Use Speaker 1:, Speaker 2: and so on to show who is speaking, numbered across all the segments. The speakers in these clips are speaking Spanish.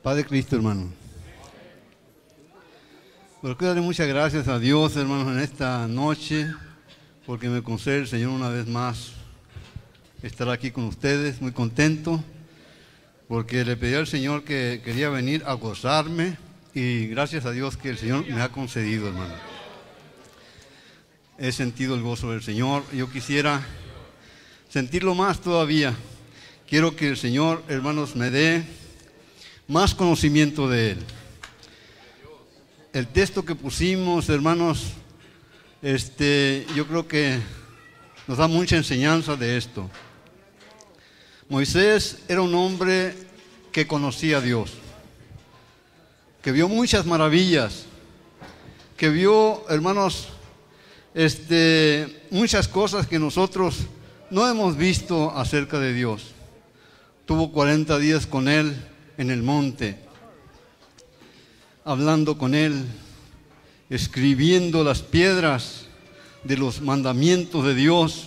Speaker 1: Padre Cristo, hermano. Pero quiero darle muchas gracias a Dios, hermanos, en esta noche, porque me concede el Señor una vez más estar aquí con ustedes, muy contento, porque le pedí al Señor que quería venir a gozarme, y gracias a Dios que el Señor me ha concedido, hermano. He sentido el gozo del Señor. Yo quisiera sentirlo más todavía. Quiero que el Señor, hermanos, me dé más conocimiento de Él. El texto que pusimos, hermanos, yo creo que nos da mucha enseñanza de esto. Moisés era un hombre que conocía a Dios, que vio muchas maravillas, que vio, hermanos, muchas cosas que nosotros no hemos visto acerca de Dios. Tuvo 40 días con Él en el monte, hablando con Él, escribiendo las piedras de los mandamientos de Dios.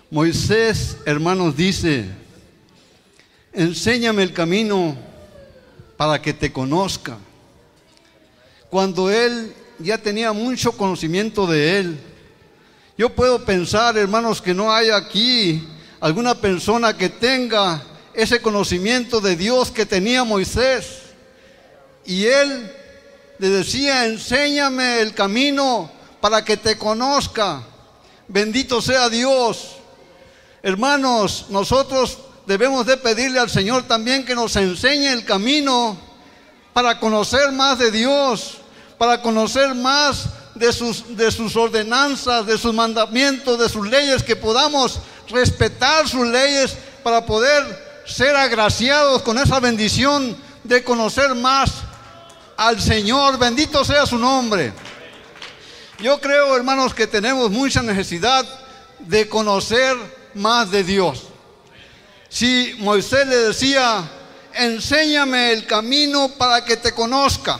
Speaker 1: Moisés, hermanos, dice: enséñame el camino para que te conozca. Cuando él ya tenía mucho conocimiento de Él, yo puedo pensar, hermanos, que no hay aquí alguna persona que tenga ese conocimiento de Dios que tenía Moisés. Y él le decía: enséñame el camino para que te conozca. Bendito sea Dios. Hermanos, nosotros debemos de pedirle al Señor también que nos enseñe el camino para conocer más de Dios, para conocer más de sus ordenanzas, de sus mandamientos, de sus leyes, que podamos respetar sus leyes para poder ser agraciados con esa bendición de conocer más al Señor. Bendito sea su nombre. Yo creo, hermanos, que tenemos mucha necesidad de conocer más de Dios. Si Moisés le decía: enséñame el camino para que te conozca,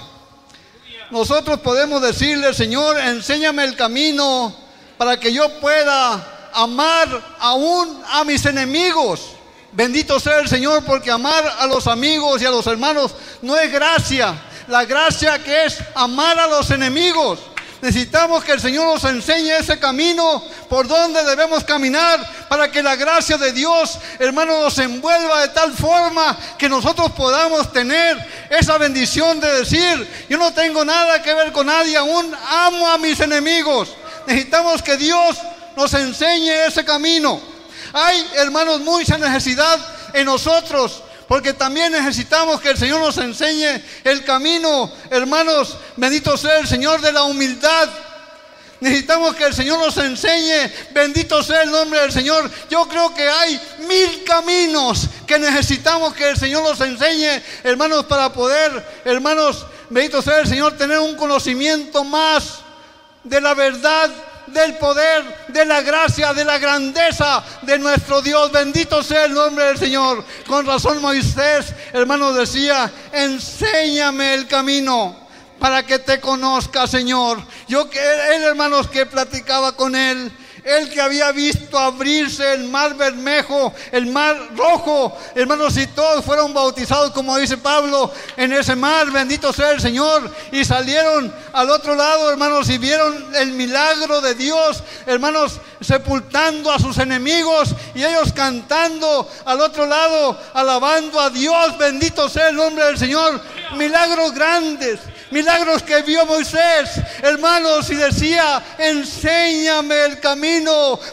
Speaker 1: nosotros podemos decirle: Señor, enséñame el camino para que yo pueda amar aún a mis enemigos. Bendito sea el Señor, porque amar a los amigos y a los hermanos no es gracia. La gracia que es amar a los enemigos. Necesitamos que el Señor nos enseñe ese camino por donde debemos caminar, para que la gracia de Dios, hermanos, nos envuelva de tal forma que nosotros podamos tener esa bendición de decir: yo no tengo nada que ver con nadie, aún amo a mis enemigos. Necesitamos que Dios nos enseñe ese camino. Hay, hermanos, mucha necesidad en nosotros, porque también necesitamos que el Señor nos enseñe el camino, hermanos, bendito sea el Señor, de la humildad. Necesitamos que el Señor nos enseñe, bendito sea el nombre del Señor. Yo creo que hay 1000 caminos que necesitamos que el Señor nos enseñe, hermanos, para poder, hermanos, bendito sea el Señor, tener un conocimiento más de la verdad, del poder, de la gracia, de la grandeza de nuestro Dios. Bendito sea el nombre del Señor. Con razón Moisés, hermanos, decía: enséñame el camino para que te conozca, Señor. Él, hermanos, que platicaba con él que había visto abrirse el mar Bermejo, el mar Rojo, hermanos, y todos fueron bautizados, como dice Pablo, en ese mar. Bendito sea el Señor. Y salieron al otro lado, hermanos, y vieron el milagro de Dios, hermanos, sepultando a sus enemigos, y ellos cantando al otro lado, alabando a Dios. Bendito sea el nombre del Señor. Milagros grandes, milagros que vio Moisés, hermanos, y decía: enséñame el camino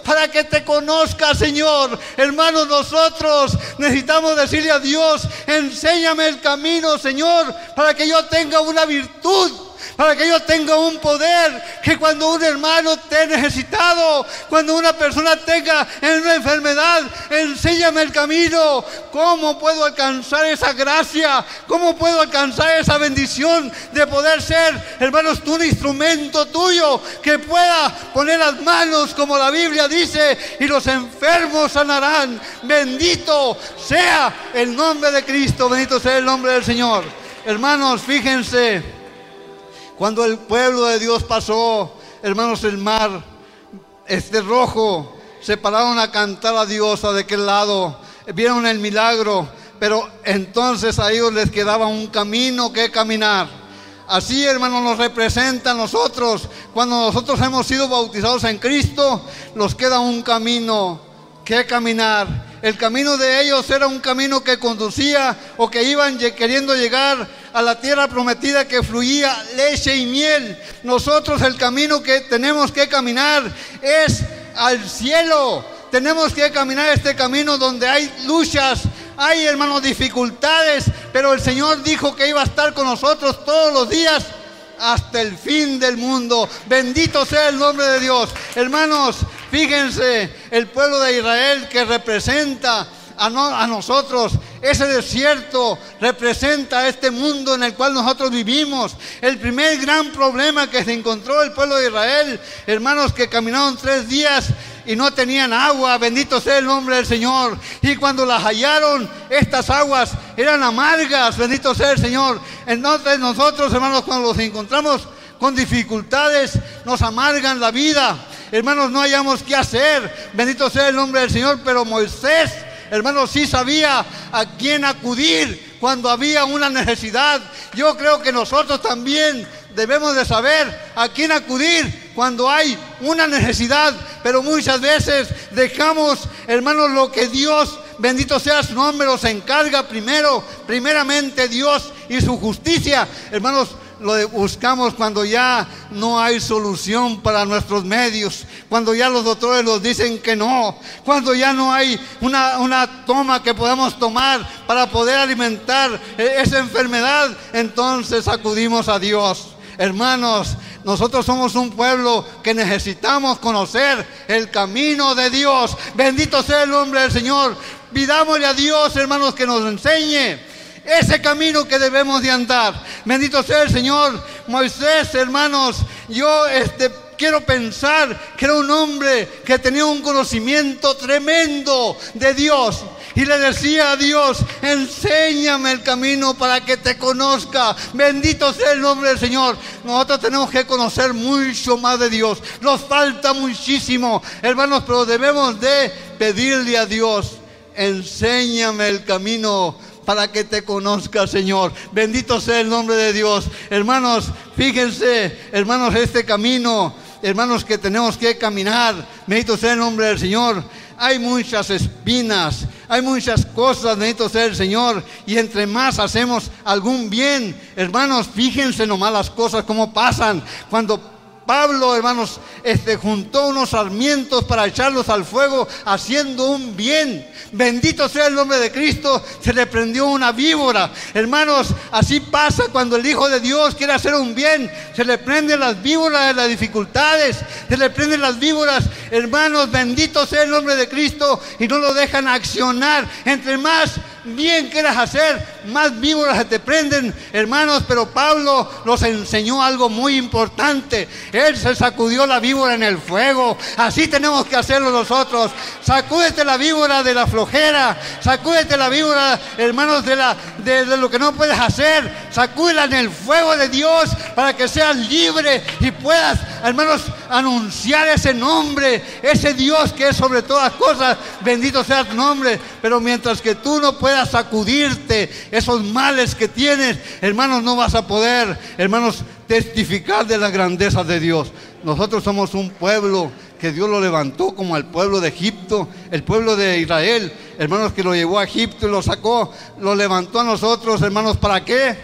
Speaker 1: para que te conozca, Señor. Hermanos, nosotros necesitamos decirle a Dios: enséñame el camino, Señor, para que yo tenga una virtud, para que yo tenga un poder, que cuando un hermano esté necesitado, cuando una persona tenga una enfermedad, enséñame el camino. ¿Cómo puedo alcanzar esa gracia? ¿Cómo puedo alcanzar esa bendición de poder ser, hermanos, un instrumento tuyo que pueda poner las manos, como la Biblia dice, y los enfermos sanarán? Bendito sea el nombre de Cristo, bendito sea el nombre del Señor. Hermanos, fíjense, cuando el pueblo de Dios pasó, hermanos, el mar rojo, se pararon a cantar a Dios de aquel lado, vieron el milagro, pero entonces a ellos les quedaba un camino que caminar. Así, hermanos, nos representa a nosotros. Cuando nosotros hemos sido bautizados en Cristo, nos queda un camino que caminar. El camino de ellos era un camino que conducía o que iban queriendo llegar a la tierra prometida que fluía leche y miel. Nosotros el camino que tenemos que caminar es al cielo. Tenemos que caminar este camino donde hay luchas, hay, hermanos, dificultades, pero el Señor dijo que iba a estar con nosotros todos los días hasta el fin del mundo. Bendito sea el nombre de Dios. Hermanos, fíjense, el pueblo de Israel que representa a nosotros, ese desierto representa este mundo en el cual nosotros vivimos. El primer gran problema que se encontró el pueblo de Israel, hermanos, que caminaron 3 días y no tenían agua. Bendito sea el nombre del Señor. Y cuando las hallaron, estas aguas eran amargas. Bendito sea el Señor. Entonces nosotros, hermanos, cuando los encontramos con dificultades, nos amargan la vida. Hermanos, no hayamos qué hacer. Bendito sea el nombre del Señor. Pero Moisés, hermanos, sí sabía a quién acudir cuando había una necesidad. Yo creo que nosotros también debemos de saber a quién acudir cuando hay una necesidad, pero muchas veces dejamos, hermanos, lo que Dios, bendito sea su nombre, nos encarga primeramente Dios y su justicia. Hermanos, lo buscamos cuando ya no hay solución para nuestros medios, cuando ya los doctores nos dicen que no, cuando ya no hay una toma que podamos tomar para poder alimentar esa enfermedad, entonces acudimos a Dios. Hermanos, nosotros somos un pueblo que necesitamos conocer el camino de Dios. Bendito sea el nombre del Señor. Pidámosle a Dios, hermanos, que nos enseñe ese camino que debemos de andar. Bendito sea el Señor. Moisés, hermanos, yo quiero pensar que era un hombre que tenía un conocimiento tremendo de Dios. Y le decía a Dios, enséñame el camino para que te conozca. Bendito sea el nombre del Señor. Nosotros tenemos que conocer mucho más de Dios. Nos falta muchísimo, hermanos, pero debemos de pedirle a Dios, enséñame el camino para que te conozca, Señor. Bendito sea el nombre de Dios. Hermanos, fíjense, hermanos, este camino, hermanos, que tenemos que caminar. Bendito sea el nombre del Señor. Hay muchas espinas, hay muchas cosas, bendito sea el Señor. Y entre más hacemos algún bien, hermanos, fíjense nomás las cosas como pasan. Cuando Pablo, hermanos, juntó unos sarmientos para echarlos al fuego haciendo un bien. Bendito sea el nombre de Cristo, se le prendió una víbora. Hermanos, así pasa cuando el Hijo de Dios quiere hacer un bien. Se le prenden las víboras de las dificultades, se le prenden las víboras. Hermanos, bendito sea el nombre de Cristo, y no lo dejan accionar. Entre más bien quieras hacer, más víboras se te prenden, hermanos. Pero Pablo nos enseñó algo muy importante. Él se sacudió la víbora en el fuego. Así tenemos que hacerlo nosotros. Sacúdete la víbora de la flojera, sacúdete la víbora, hermanos, de lo que no puedes hacer. Sacúdela en el fuego de Dios para que seas libre y puedas, hermanos, anunciar ese nombre, ese Dios que es sobre todas cosas. Bendito sea tu nombre. Pero mientras que tú no puedas sacudirte esos males que tienes, hermanos, no vas a poder, hermanos, testificar de la grandeza de Dios. Nosotros somos un pueblo que Dios lo levantó como al pueblo de Egipto, el pueblo de Israel, hermanos, que lo llevó a Egipto y lo sacó, lo levantó a nosotros, hermanos. ¿Para qué?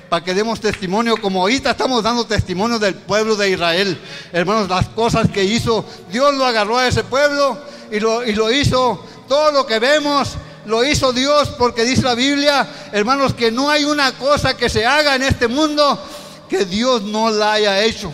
Speaker 1: Para que demos testimonio, como ahorita estamos dando testimonio del pueblo de Israel. Hermanos, las cosas que hizo, Dios lo agarró a ese pueblo y lo hizo. Todo lo que vemos lo hizo Dios, porque dice la Biblia, hermanos, que no hay una cosa que se haga en este mundo que Dios no la haya hecho.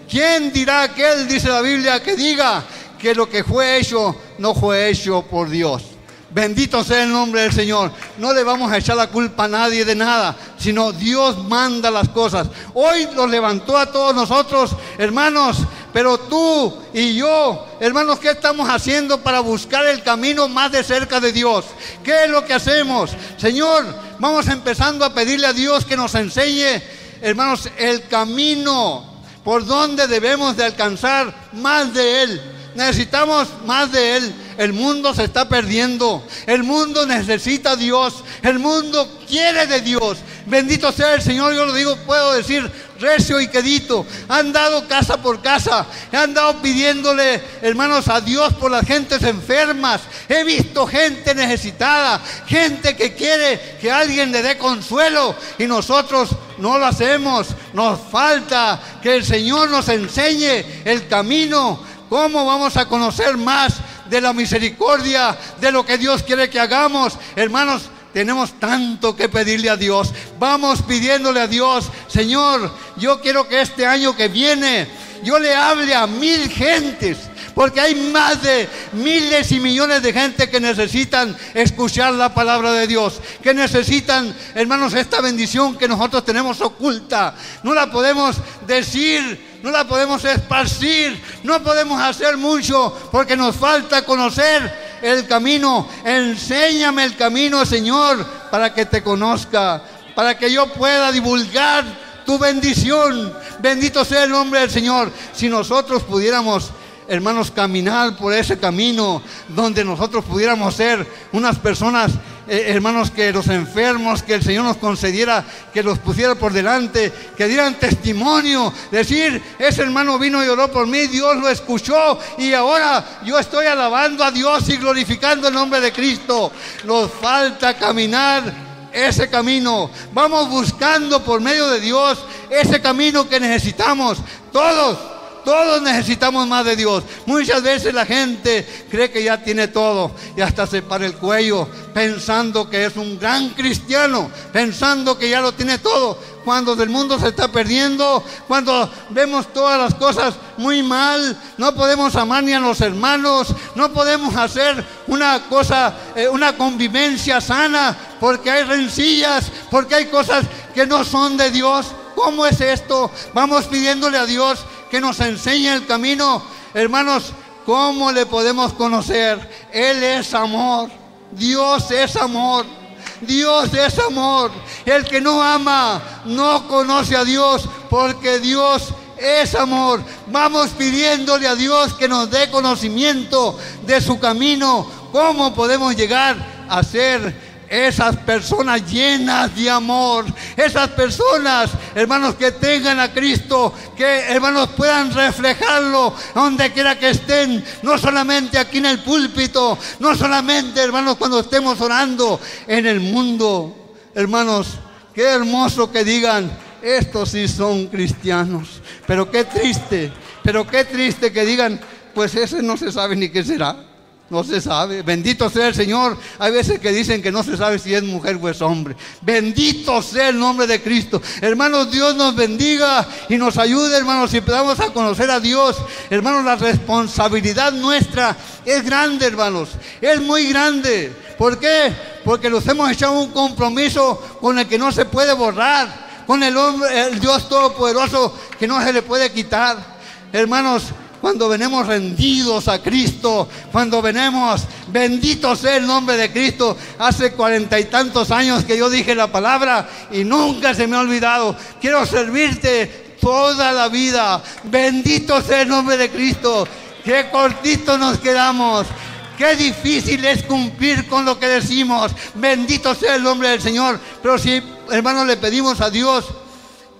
Speaker 1: ¿Quién dirá aquel, dice la Biblia, que diga que lo que fue hecho no fue hecho por Dios? Bendito sea el nombre del Señor. No le vamos a echar la culpa a nadie de nada, sino Dios manda las cosas. Hoy los levantó a todos nosotros, hermanos, pero tú y yo, hermanos, ¿qué estamos haciendo para buscar el camino más de cerca de Dios? ¿Qué es lo que hacemos? Señor, vamos empezando a pedirle a Dios que nos enseñe, hermanos, el camino por donde debemos de alcanzar más de Él. necesitamos más de Él. El mundo se está perdiendo. El mundo necesita a Dios. El mundo quiere de Dios. Bendito sea el Señor. Yo lo digo, puedo decir recio y quedito. Han dado casa por casa. Han dado pidiéndole, hermanos, a Dios por las gentes enfermas. He visto gente necesitada, gente que quiere que alguien le dé consuelo, y nosotros no lo hacemos. Nos falta que el Señor nos enseñe el camino. ¿Cómo vamos a conocer más de la misericordia, de lo que Dios quiere que hagamos? Hermanos, tenemos tanto que pedirle a Dios. Vamos pidiéndole a Dios: Señor, yo quiero que este año que viene yo le hable a 1000 gentes, porque hay más de miles y millones de gente que necesitan escuchar la palabra de Dios, que necesitan, hermanos, esta bendición que nosotros tenemos oculta. No la podemos decir, no la podemos esparcir, no podemos hacer mucho porque nos falta conocer el camino. Enséñame el camino, Señor, para que te conozca, para que yo pueda divulgar tu bendición. Bendito sea el nombre del Señor. Si nosotros pudiéramos, hermanos, caminar por ese camino donde nosotros pudiéramos ser unas personas, hermanos, que los enfermos, que el Señor nos concediera, que los pusiera por delante, que dieran testimonio, decir: ese hermano vino y oró por mí, Dios lo escuchó y ahora yo estoy alabando a Dios y glorificando el nombre de Cristo. Nos falta caminar ese camino. Vamos buscando por medio de Dios ese camino que necesitamos. Todos necesitamos más de Dios. Muchas veces la gente cree que ya tiene todo y hasta se para el cuello pensando que es un gran cristiano, pensando que ya lo tiene todo, cuando del mundo se está perdiendo, cuando vemos todas las cosas muy mal. No podemos amar ni a los hermanos, no podemos hacer una convivencia sana, porque hay rencillas, porque hay cosas que no son de Dios. ¿Cómo es esto? Vamos pidiéndole a Dios que nos enseñe el camino. Hermanos, ¿cómo le podemos conocer? Él es amor. Dios es amor. Dios es amor. El que no ama no conoce a Dios, porque Dios es amor. Vamos pidiéndole a Dios que nos dé conocimiento de su camino. ¿Cómo podemos llegar a ser esas personas llenas de amor? Esas personas, hermanos, que tengan a Cristo, que, hermanos, puedan reflejarlo donde quiera que estén, no solamente aquí en el púlpito, no solamente, hermanos, cuando estemos orando en el mundo. Hermanos, qué hermoso que digan: estos sí son cristianos. Pero qué triste que digan: pues ese no se sabe ni qué será. No se sabe. Bendito sea el Señor. Hay veces que dicen que no se sabe si es mujer o es hombre. Bendito sea el nombre de Cristo. Hermanos, Dios nos bendiga y nos ayude, hermanos, si podamos a conocer a Dios. Hermanos, la responsabilidad nuestra es grande, hermanos. Es muy grande. ¿Por qué? Porque nos hemos echado un compromiso con el que no se puede borrar, con el Dios Todopoderoso, que no se le puede quitar. Hermanos, cuando venimos rendidos a Cristo, cuando venimos, bendito sea el nombre de Cristo. Hace 40 y tantos años que yo dije la palabra y nunca se me ha olvidado. Quiero servirte toda la vida. Bendito sea el nombre de Cristo. Qué cortito nos quedamos. Qué difícil es cumplir con lo que decimos. Bendito sea el nombre del Señor. Pero si, hermanos, le pedimos a Dios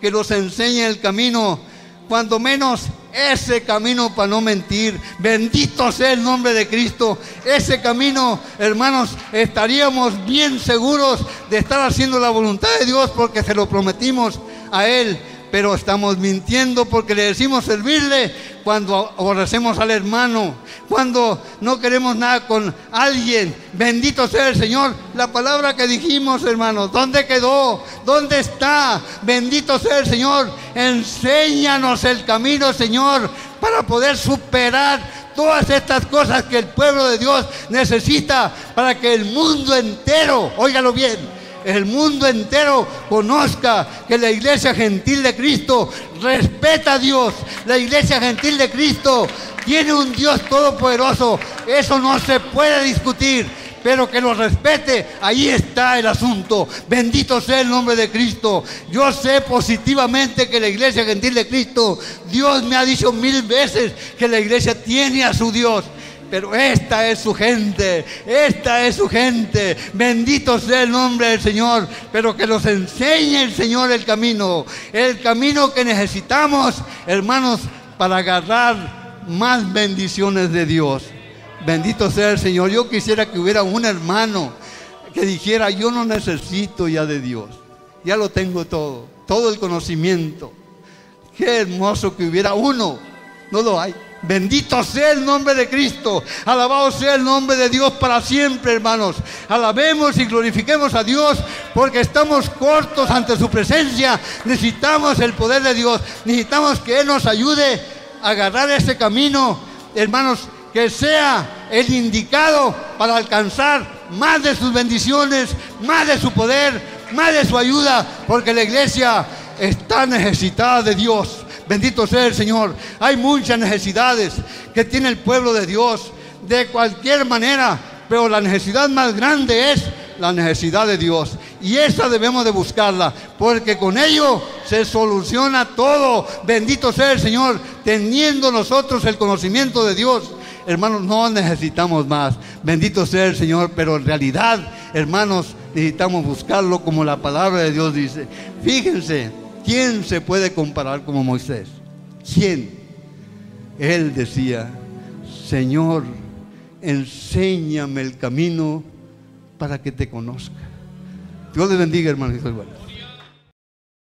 Speaker 1: que nos enseñe el camino, cuando menos ese camino para no mentir. Bendito sea el nombre de Cristo. Ese camino, hermanos, estaríamos bien seguros de estar haciendo la voluntad de Dios, porque se lo prometimos a Él. Pero estamos mintiendo porque le decimos servirle cuando aborrecemos al hermano, cuando no queremos nada con alguien. Bendito sea el Señor. La palabra que dijimos, hermanos, ¿dónde quedó? ¿Dónde está? Bendito sea el Señor. Enséñanos el camino, Señor, para poder superar todas estas cosas que el pueblo de Dios necesita, para que el mundo entero, óigalo bien, el mundo entero conozca que la iglesia gentil de Cristo respeta a Dios. La iglesia gentil de Cristo tiene un Dios todopoderoso. Eso no se puede discutir. pero que lo respete. Ahí está el asunto. Bendito sea el nombre de Cristo. Yo sé positivamente que la iglesia gentil de Cristo, Dios me ha dicho 1000 veces que la iglesia tiene a su Dios. Pero esta es su gente, esta es su gente. Bendito sea el nombre del Señor. Pero que nos enseñe el Señor el camino que necesitamos, hermanos, para agarrar más bendiciones de Dios. Bendito sea el Señor. Yo quisiera que hubiera un hermano que dijera: yo no necesito ya de Dios, ya lo tengo todo el conocimiento. Qué hermoso que hubiera uno. No lo hay. Bendito sea el nombre de Cristo. Alabado sea el nombre de Dios para siempre, hermanos. Alabemos y glorifiquemos a Dios, porque estamos cortos ante su presencia. Necesitamos el poder de Dios. Necesitamos que Él nos ayude a agarrar ese camino, hermanos, que sea el indicado para alcanzar más de sus bendiciones, más de su poder, más de su ayuda, porque la iglesia está necesitada de Dios. Bendito sea el Señor. Hay muchas necesidades que tiene el pueblo de Dios, de cualquier manera, pero la necesidad más grande es la necesidad de Dios, y esa debemos de buscarla, porque con ello se soluciona todo. Bendito sea el Señor. Teniendo nosotros el conocimiento de Dios, hermanos, no necesitamos más. Bendito sea el Señor. Pero en realidad, hermanos, necesitamos buscarlo como la palabra de Dios dice. Fíjense, ¿quién se puede comparar como Moisés? ¿Quién? Él decía: Señor, enséñame el camino para que te conozca. Dios les bendiga, hermanos.